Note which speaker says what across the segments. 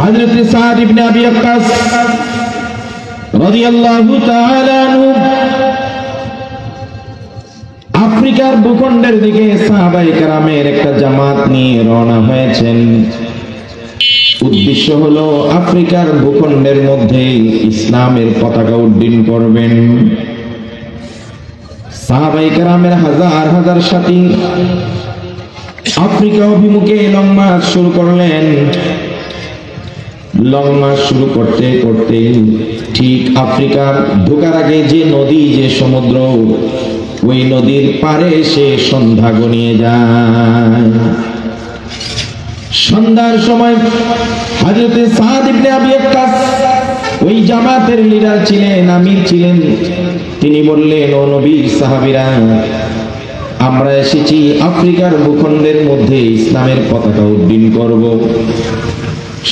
Speaker 1: হযরত সাদ ইবনে আবি ওয়াক্কাস রাদিয়াল্লাহু তাআলা আনহু আফ্রিকার ভূখণ্ডের দিকে সাহাবায়ে কেরামের একটা জামাত নিয়ে রওনা হয়েছেন। উদ্দেশ্য হলো আফ্রিকার ভূখণ্ডের মধ্যে ইসলামের পতাকা উড্ডীন করবেন। সাহাবায়ে কেরামের হাজার হাজার সাথী আফ্রিকা অভিমুখে লং মার্চ শুরু করলেন। লং মার্চ শুরু করতে করতে ঠিক আফ্রিকার ঢোকার আগে যে নদী, যে সমুদ্র, ওই নদীর পারে এসে সন্ধ্যা গনিয়ে যায়। সন্ধ্যার সময় হযরত সাদ ইবনে আবি ওয়াক্কাস ওই জামাতের লিডার ছিলেন, আমির ছিলেন। তিনি বললেন, ও নবীর সাহাবীরা, আমরা এসেছি আফ্রিকার ভূখণ্ডের মধ্যে ইসলামের পতাকা উড্ডীন করব।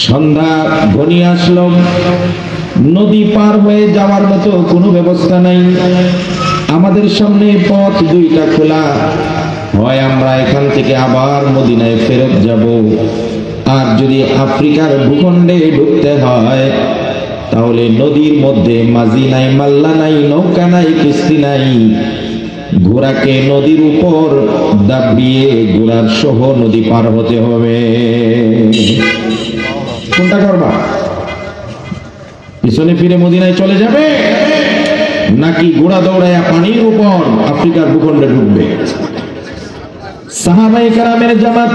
Speaker 1: সন্ধ্যা ঘনিয়ে আসলো, নদী পার হয়ে যাওয়ার মতো কোনো ব্যবস্থা নাই। আমাদের সামনে পথ দুইটা খোলা, হয় আমরা এখান থেকে আবার মদিনায় ফেরত যাব, আর যদি আফ্রিকার ভূখণ্ডে ঢুকতে হয় তাহলে নদীর মধ্যে মাঝি নাই, মাল্লা নাই, নৌকা নাই, কিস্তি নাই, ঘোড়াকে নদীর উপর দাবিয়ে ঘোড়ার সহ নদী পার হতে হবে। কোনটা করবা? পিছনে ফিরে মদিনায় চলে যাবে, নাকি ঘোড়া দৌড়ায় পানির উপর আফ্রিকার ভূখণ্ডে ঢুকবে? সাহাবায়ে কেরামের জামাত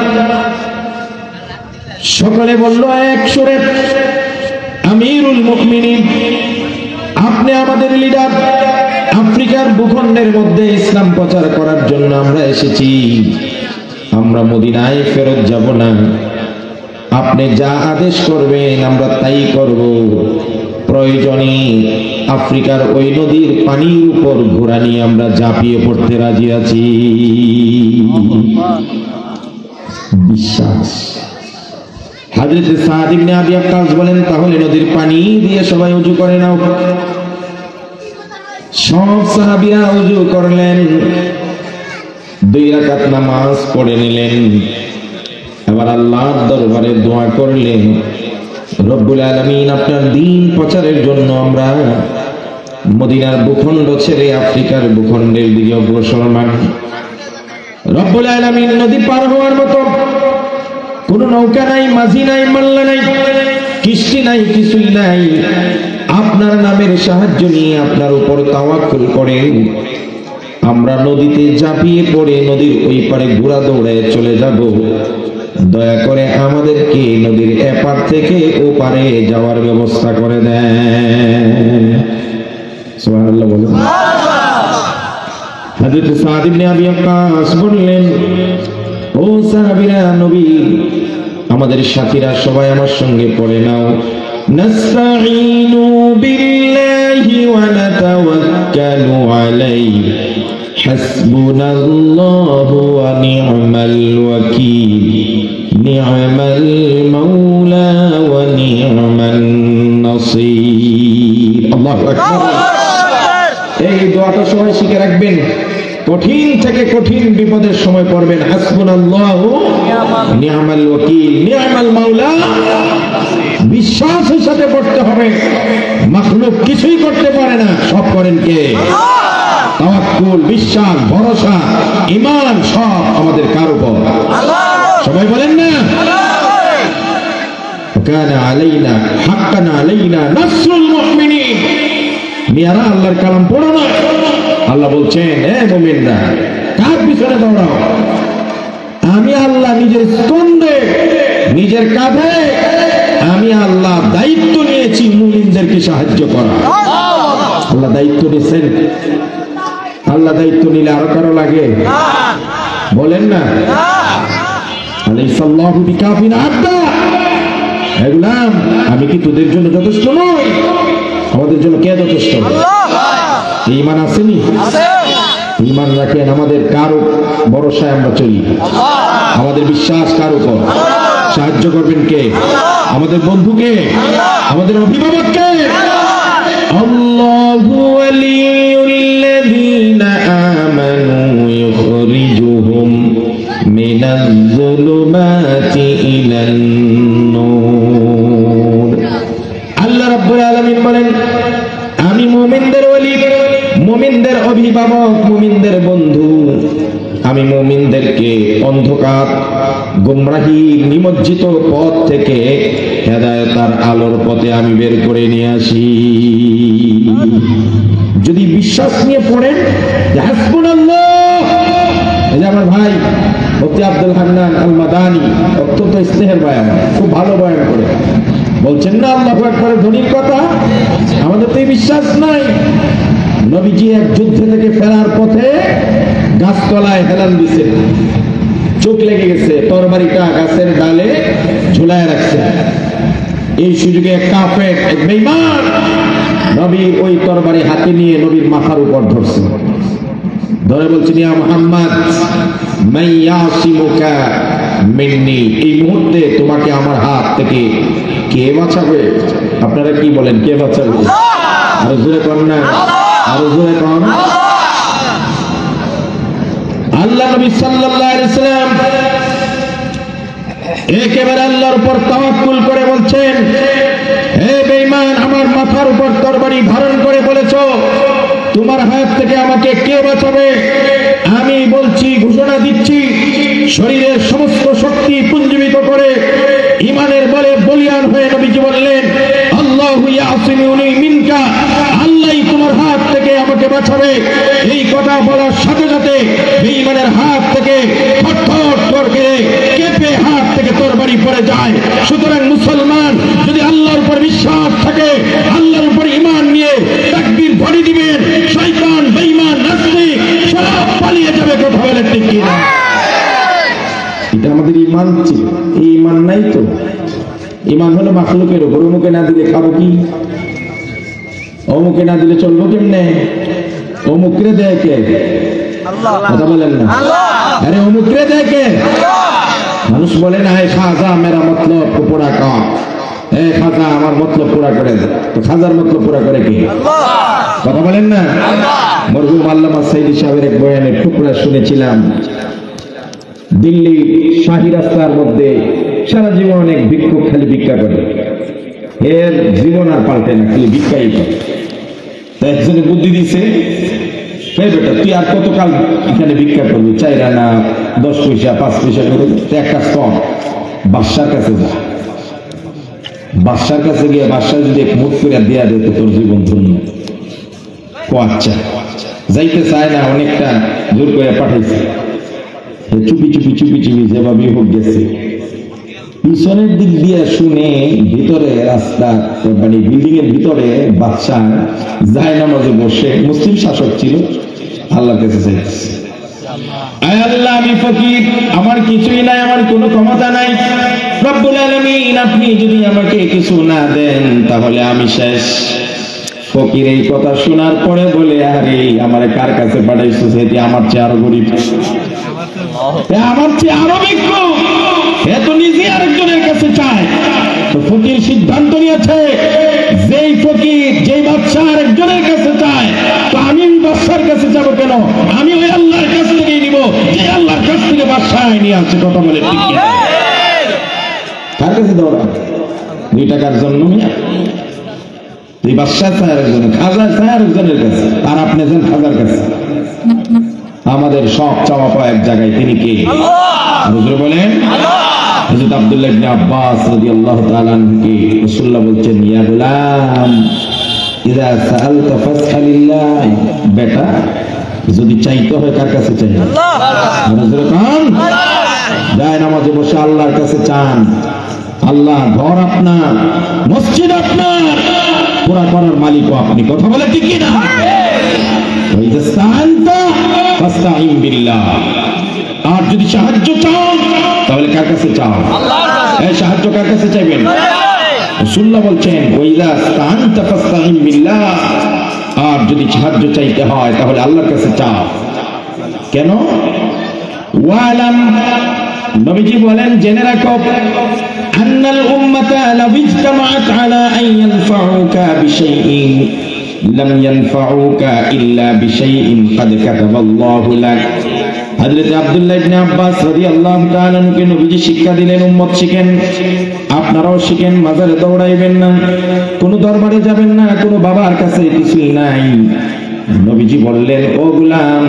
Speaker 1: সকলে বলল এক সুরে, আমিরুল মুমিনিন, আপনি আমাদের লিডার। আফ্রিকার ভূখণ্ডের মধ্যে ইসলাম প্রচার করার জন্য আমরা এসেছি, আমরা মদিনায় ফেরত যাব না। আপনি যা আদেশ করবেন আমরা তাই করব। প্রয়োজনে আফ্রিকার ওই নদীর পানির উপর ঘোড়া নিয়ে আমরা ঝাঁপিয়ে পড়তে রাজি আছি। বিশ্বাস। হযরত সাদ ইবনে আবি ওয়াক্কাস বলেন, তাহলে নদীর পানি দিয়ে সবাই ওযু করে নাও। সব সাহাবীরা ওযু করলেন, 2 রাকাত নামাজ পড়ে নিলেন। এবার আল্লাহর দরবারে দোয়া করলেন, রব্বুল আলামিন, আপনার দ্বীন প্রচারের জন্য আমরা মদিনার ভূখণ্ড ছেড়ে আফ্রিকার ভূখণ্ডের দিকে অগ্রসরমান। রব্বুল আলামিন, নদী পার হওয়ার মতো কোনো নৌকা নাই, মাঝি নাই, মাল্লা নাই, কিস্তি নাই, কিছুই নাই। আপনার নামের সাহায্য নিয়ে আপনার উপর তাওয়াক্কুল করে আমরা নদীতে ঝাঁপিয়ে পড়ে নদীর ওই পারে ঘোড়া দৌড়ায় চলে যাব। দয়া করে আমাদেরকে নদীর এপার থেকে ও পারে যাওয়ার ব্যবস্থা করে দেন। সুবহানাল্লাহ বলুন। হযরত সাদ ইবনে আবি ওয়াক্কাস বললেন, ও সাহাবীরা, নবী, আমাদের সাথীরা সবাই আমার সঙ্গে পড়ে নাও, নাস্তাঈনু বিল্লাহি ওয়া নাতাওয়াক্কালু আলাইহি, হাসবুনাল্লাহু ওয়া নি'মাল ওয়াকিল, নি'মাল মাওলা ওয়া নি'মান নাসীর। আল্লাহু আকবার। এই দোয়াটা সবাই শিখে রাখবেন। কঠিন থেকে কঠিন বিপদের সময় পড়বেন, হাসবুনাল্লাহু নি'মাল ওয়াকিল, নি'মাল মাওলা। বিশ্বাসের সাথে পড়তে হবে। মাখলুক কিছুই করতে পারে না, সব করেন কে? তাওয়াক্কুল, বিশ্বাস, ভরসা, ঈমান সব আমাদের কার উপর? আল্লাহ। সবাই বলেন না, কানা আলাইনা হাক্কান আলাইনা নাসরুল মুমিনিন। মিয়ারা আল্লাহর কালাম পড়ো না। আল্লাহ বলছেন, হে মুমিনরা, কার পিছনে দৌড়াও? আমি আল্লাহ নিজের স্তম্ভে, নিজের কাঁধে আমি আল্লাহ দায়িত্ব নিয়েছি মুমিনদেরকে সাহায্য করা। আল্লাহ দায়িত্ব নিয়েছেন। আল্লাহ দায়িত্ব নিলে আরো কারো লাগে? বলেন না, আলাইসাল্লাহু বিকাফিন আবদা। হে গোলাম, আমি কি তোদের জন্য যথেষ্ট নই? আমাদের জন্য কে যথেষ্ট? ঈমান আসেনি? ঈমান রাখেন। আমাদের কার ভরসায় আমরা চলি? আমাদের বিশ্বাস কার উপর? সাহায্য করবেন কে? আমাদের বন্ধুকে, আমাদের অভিভাবককে। আল্লাহু ওয়ালিয়ুল্লাযীনা আমানু ইখরিজুহুম মিনাজ-যুলুমাতি ইলান-নূর। রব্বুল আলামিন বলেন, আমি মুমিনদের ওলি, মুমিনদের অভিভাবক, মুমিনদের বন্ধু। আমি মুমিনদেরকে অন্ধকার গোমরাহি নিমজ্জিত পথ থেকে হেদায়েতের আলোর পথে আমি বের করে নিয়ে আসি। যদি বিশ্বাস নিয়ে পড়েন যে হাসবুনাল্লাহ, এই যে আমার ভাই মুফতি আব্দুল হান্নান আল মাদানী অত্যন্ত স্নেহের বয়ান, খুব ভালো বয়ান করে বলছেন না আল্লাহু আকবার ধ্বনির কথা। আমাদের তো এই বিশ্বাস নাই। নবীজি এক যুদ্ধ থেকে ফেরার পথে গাছতলায় হেলান দিছে, চোখ লেগে গেছে, তরবারিটা গাছের ডালে ঝুলায় রাখছে। এই সুযোগে এক কাফের, এক বেঈমান নবীর ওই তরবারি হাতে নিয়ে নবীর মাথার উপর ধরছে, ধরে বলছেন, ইয়া মুহাম্মদ মান ইয়াসিমুকা মিন্নি, এই মুহূর্তে তোমাকে আমার হাত থেকে কে বাঁচাবে? আপনারা কি বলেন, কে বাঁচাবে? আরো জোরে কর না, আরো জোরে কর। আল্লাহ নবী সাল্লাল্লাহু আলাইহি সাল্লাম একেবারে আল্লাহর উপর তাওয়াক্কুল করে বলছেন, হে বেঈমান, আমার মাথার উপর তরবারি ধারণ করে বলেছো তোমার হাত থেকে আমাকে কে বাঁচাবে? আমি বলছি, ঘোষণা দিচ্ছি, শরীরের সমস্ত শক্তি পুঞ্জীবিত করে ঈমানের বলে বলিয়ান হয়ে নবীজি বললেন, আল্লাহু ইয়াসিমুনি মিনকা, আল্লাহই তোমার হাত থেকে আমাকে বাঁচাবে। এই কথা বলার সাথে সাথে বেঈমানের হাত থেকে থরথর করে কেঁপে হাত থেকে তরবারি পড়ে যায়। সুতরাং মুসলমান যদি আল্লাহর উপর বিশ্বাস থাকে, আল্লাহর উপর ঈমান নিয়ে তাকবীর ধ্বনি দিবেন, শয়তান, বেঈমান, নাস্তিক সব পালিয়ে যাবে। কথা বলে ঠিক কি না? এটা আমাদের ঈমান ছিল, এই ঈমান নাই তো। ঈমান হলো মাখলুকের উপর, অমুকে না দিলে খাবো কি, অমুকে না দিলে চলবো কেমনে, অমুকরে দেয় কে? কথা বলেন না, আরে অমুকরে দেয় কে? মানুষ বলে না, খাজা মেরা মতলব পুরা কা, এ খাজা আমার মতলব পুরা করে দে। তো খাজার মতলব পুরা করে কে? কথা বলেন না। মরহুম আল্লামা সাইদি সাহেবের এক বয়ানের টুকরা শুনেছিলাম। দিল্লি শাহী রাস্তার মধ্যে সারা জীবন অনেক ভিক্ষুক খালি ভিক্ষা করে, এর জীবন আর পাল্টে না, খালি ভিক্ষাই করে। একজনে বুদ্ধি দিছে, বেটা তুই আর কতকাল এখানে ভিক্ষা করবি, 4 আনা 10 পয়সা 5 পয়সা করে, এক কাজ কর, বাদশার কাছে যা, বাদশার কাছে গিয়ে বাদশা যদি এক মুঠ করে দেয়া দেয় তো তোর জীবন ধন্য। ও আচ্ছা, যাইতে চায় না, অনেকটা জোর করে পাঠাইছে। চুপি চুপি চুপি চুপি যেভাবে হোক গেছে, পিছনের দিক দিয়ে শুনে ভিতরে রাস্তা মানে বিল্ডিং এর ভিতরে বাদশা যায় নামাজে বসে, মুসলিম শাসক ছিল, আল্লাহর কাছে চাইতেছে, আয় আল্লাহ আমি ফকির, আমার কিছুই নাই, আমার কোনো ক্ষমতা নাই, রব্বুল আলামিন আপনি যদি আমাকে কিছু না দেন তাহলে আমি শেষ। ফকির এই কথা শোনার পরে বলে, আরে আমারে কার কাছে পাঠাইছো? সেটি আমার চেয়ে আরো গরিব, আমার চেয়ে আরো ভিক্ষুক, এ তো নিজে আরেকজনের কাছে চায়। তো ফকির সিদ্ধান্ত নিয়েছে, যেই ফকির যেই বাদশা আরেকজনের কাছে চায়, তো আমি বাদশার কাছে যাব কেন? আমি ওই আল্লাহর কাছ থেকেই নিব, যে আল্লাহর কাছ থেকে বাদশা নিয়ে আসছে। কথা বলে ঠিক কি? কার কাছে দৌড়া? 2 টাকার জন্য এই বাদশা চায় আরেকজনের, খাজা চায় আরেকজনের কাছে, আর আপনি যান খাজার কাছে। আমাদের সব চাওয়া পাওয়া এক জায়গায়, তিনি কে? হুজুর বলেন, হযরত আব্দুল্লাহ ইবনে আব্বাস রাদিয়াল্লাহু তাআলা আনহুকে রাসূলুল্লাহ বলছেন, ইয়া গোলাম ইযা সাআলতা ফাসআলিল্লাহ, বেটা যদি চাইতে হয় কার কাছে চাই? আল্লাহ। হুজুর কান যায় নামাজে বসে আল্লাহর কাছে চান। আল্লাহ ঘর আপনার, মসজিদ আপনার, পুরা করার মালিকও আপনি। কথা বলে ঠিক কি না? আর যদি সাহায্য চাও তাহলে কার কাছে চাও? আল্লাহর কাছে। এই সাহায্য কার কাছে চাইবেন? রাসূলুল্লাহ বলছেন, ওয়াইদা ইসতাআনতা ফাসতাঈন বিল্লাহ, আর যদি সাহায্য চাইতে হয় তাহলে আল্লাহর কাছে চাও। কেন? ওয়ালাম, নবীজি বলেন, জেনে রাখো, আন্নাল উম্মাতা লাউ ইজতামাআত আলা আন ইয়ানফাউকা বিশাইইন, লাম ইয়ানফাউকা ইল্লা বিশাইইন ক্বাদ কাতাবাল্লাহু লাক। হযরত আব্দুল্লাহ ইবনে আব্বাস রাদিয়াল্লাহু তাআলা আনহুকে নবীজি শিক্ষা দিলেন, উম্মত শিখেন, আপনারাও শিখেন, মাজারে দৌড়াইবেন না, কোনো দরবারে যাবেন না, কোনো বাবার কাছে কিছুই নাই। নবীজি বললেন, ও গোলাম,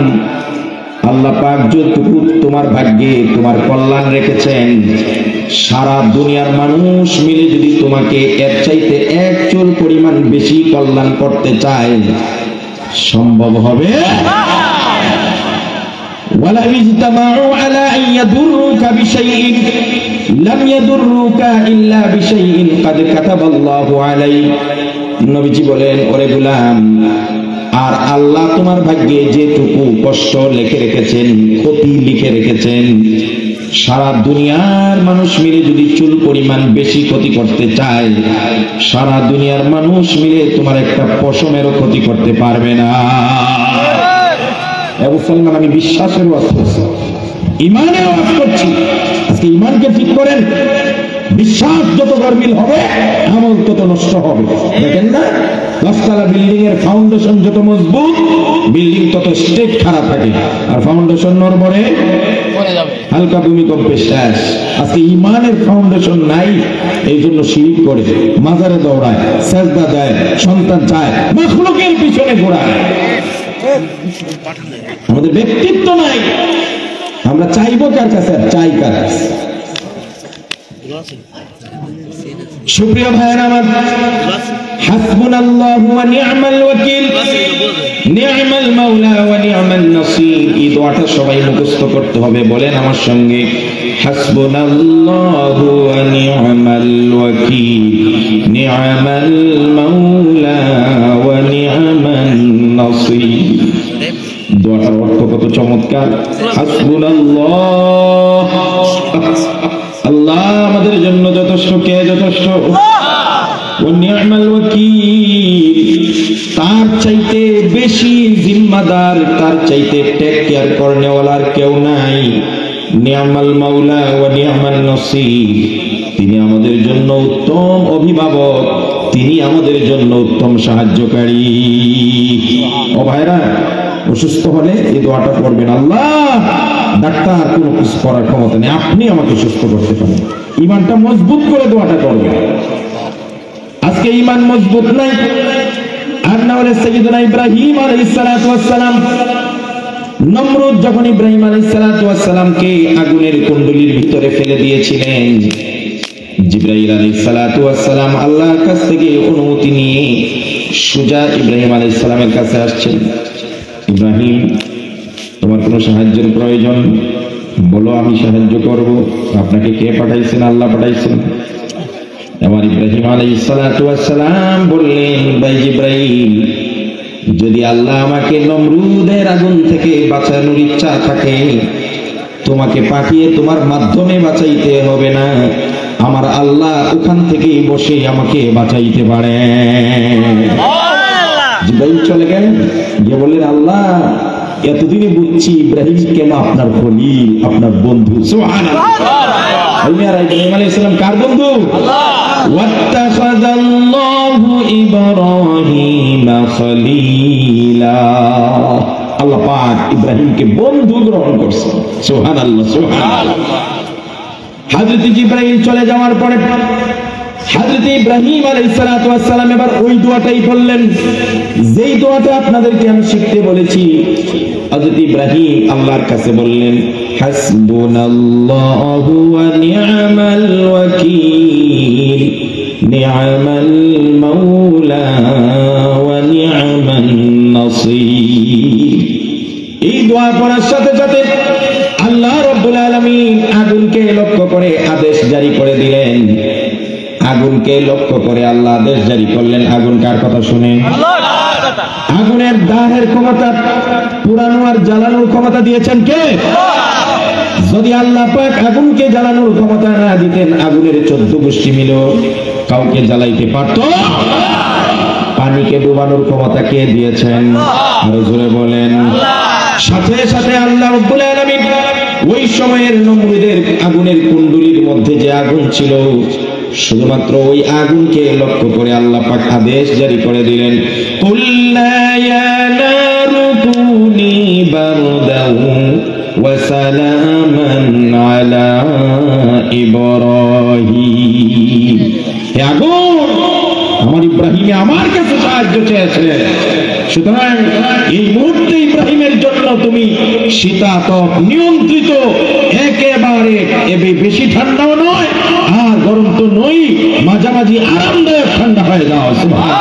Speaker 1: আল্লাহ পাক যতটুকু তোমার ভাগ্যে তোমার কল্যাণ রেখেছেন, সারা দুনিয়ার মানুষ মিলে যদি তোমাকে এর চাইতে এক চুল পরিমাণ বেশি কল্যাণ করতে চায়, সম্ভব হবে? ওয়ালা ইজতামাউ আলা আন ইয়াদুররুকা বিশাইইন লাম ইয়াদুররুকা ইল্লা বিশাইইন ক্বাদ কাতাবাল্লাহু আলাইক। নবীজি বলেন, ওরে গোলাম, আর আল্লাহ তোমার ভাগ্যে যেটুকু কষ্ট লিখে রেখেছেন, ক্ষতি লিখে রেখেছেন, সারা দুনিয়ার মানুষ মিলে যদি চুল পরিমাণ বেশি ক্ষতি করতে চায়, সারা দুনিয়ার মানুষ মিলে তোমার একটা পশমেরও ক্ষতি করতে পারবে না। মুসলমান, আমি বিশ্বাসের ওয়াজ করছি, ইমানের ওয়াজ করছি। আজকে ইমানকে ঠিক করেন। বিশ্বাস যত গরমিল হবে, আমল তত নষ্ট হবে। দেখেন না, 10 তলা বিল্ডিং এর ফাউন্ডেশন যত মজবুত, বিল্ডিং তত স্টেট খারাপ থাকে, আর ফাউন্ডেশন নড়বড়ে হালকা ভূমিকম্পে শেষ। আজকে ইমানের ফাউন্ডেশন নাই, এই জন্য শিরিক করে, মাজারে দৌড়ায়, সেজদা দেয়, সন্তান চায়, মাখলুকের পিছনে ঘোরায়। আমাদের ব্যক্তিত্ব নাই, আমরা চাইবো কার কাছে, চাই কার কাছে? সুপ্রিয় ভাইয়েরা আমার, হাসবুনাল্লাহু ওয়া নি'মাল ওয়াকিল, নি'মাল মাওলা ওয়া নি'মান নাসির। এই দোয়াটা সবাই মুখস্থ করতে হবে। বলেন আমার সঙ্গে, হাসবুনাল্লাহু ওয়া নি'মাল ওয়াকিল, নি'মাল মাওলা ওয়া নি'মান নাসির। দোয়াটার অর্থ কত চমৎকার! হাসবুনাল্লাহ, আল্লাহ আমাদের জন্য যথেষ্ট, কে যথেষ্ট? ওয়া নি'মাল ওয়াকিল, তার চাইতে বেশি জিম্মাদার, তার চাইতে টেক কেয়ার করনেওয়ালার কেউ নাই। নি'মাল মাওলা ওয়া নি'মান নাসির, তিনি আমাদের জন্য উত্তম অভিভাবক, তিনি আমাদের জন্য উত্তম সাহায্যকারী। ও ভাইরা, অসুস্থ হলে এই দোয়াটা করবেন। আল্লাহ, ডাক্তার কোনো কিছু করার ক্ষমতা নেই, আপনি আমাকে সুস্থ করতে পারেন। ইমানটা মজবুত করে দোয়াটা করবেন। আজকে ইমান মজবুত নাই। আর না হলে সাইয়েদনা ইব্রাহিম আলাইহিস সালাতু ওয়াস সালাম, নমরুদ যখন ইব্রাহিম আলাইহিস সালাতু ওয়াস সালামকে আগুনের কুণ্ডলীর ভিতরে ফেলে দিয়েছিলেন, জিবরাইল আলাইহিস সালাতু ওয়াস সালাম আল্লাহর কাছ থেকে অনুমতি নিয়ে সোজা ইব্রাহিম আলাইহিস সালামের কাছে আসছেন। ইব্রাহিম, তোমার কোনো সাহায্যের প্রয়োজন? বলো, আমি সাহায্য করব। আপনাকে কে পাঠাইছেন? আল্লাহ পাঠাইছেন। এবার ইব্রাহিম আলাইহিস সালাতু ওয়াস সালাম বললেন, ভাই জিবরাইল, যদি আল্লাহ আমাকে নমরুদের আগুন থেকে বাঁচানোর ইচ্ছা থাকে, তোমাকে পাঠিয়ে তোমার মাধ্যমে বাঁচাইতে হবে না, আমার আল্লাহ ওখান থেকেই বসে আমাকে বাঁচাইতে পারে। জিবরাইল চলে গেলেন, গিয়ে বললেন, আল্লাহ, এতদিনে বুঝছি ইব্রাহিম কেন আপনার খলিল, আপনার বন্ধু। সুবহানাল্লাহ। ইব্রাহিম আলাইহিস সালাম কার বন্ধু? ওয়াত্তাখাযাল্লাহু ইব্রাহিমা খলিলা। আল্লাহ পাক ইব্রাহিমকে বন্ধু গ্রহণ করছেন। সুবহানাল্লাহ, সুবহানাল্লাহ। হযরত জিবরাইল চলে যাওয়ার পরে হযরত ইব্রাহিম আলাইহিস সালাতু ওয়াস সালাম এবার ওই দোয়াটাই বললেন, যেই দোয়াটা আপনাদেরকে আমি শিখতে বলেছি। হযরত ইব্রাহিম আল্লাহর কাছে বললেন, হাসবুনাল্লাহু ওয়া নি'মাল ওয়াকিল, নি'মাল মাওলা ওয়া নি'মান নাসির। এই দোয়া পড়ার সাথে সাথে আল্লাহ রাব্বুল আলামিন আগুনকে লক্ষ্য করে আদেশ জারি করে দিলেন। আগুনকে লক্ষ্য করে আল্লাহ আদেশ জারি করলেন। আগুন কার কথা শুনে? আগুনের দাহের ক্ষমতা, পুরানো আর জ্বালানোর ক্ষমতা দিয়েছেন কে? যদি আল্লাহ পাক আগুনকে জ্বালানোর ক্ষমতা না দিতেন, আগুনের 14 গোষ্ঠী মিলে কাউকে জ্বালাইতে পারত? পানিকে ডুবানোর ক্ষমতা কে দিয়েছেন? আরো জোরে বলেন। সাথে সাথে আল্লাহ রাব্বুল আলামিন ওই সময়ের নমরুদের আগুনের কুণ্ডলীর মধ্যে যে আগুন ছিল, শুধুমাত্র ওই আগুনকে লক্ষ্য করে আল্লাহ পাক আদেশ জারি করে দিলেন, কুল্লা ইয়া নারু কুনি বারদাও ওয়া সালামান আলা ইব্রাহিম। হে আগুন, আমার ইব্রাহিমে আমার কাছে সাহায্য চেয়েছে, সুতরাং এই মুহূর্তে ইব্রাহিমের জন্য তুমি শীতাতপ নিয়ন্ত্রিত, একেবারে বেশি ঠান্ডাও নয় আর গরম তো নই, মাঝামাঝি আরামদায়ক ঠান্ডা হয়ে যাও। সুবহানাল্লাহ।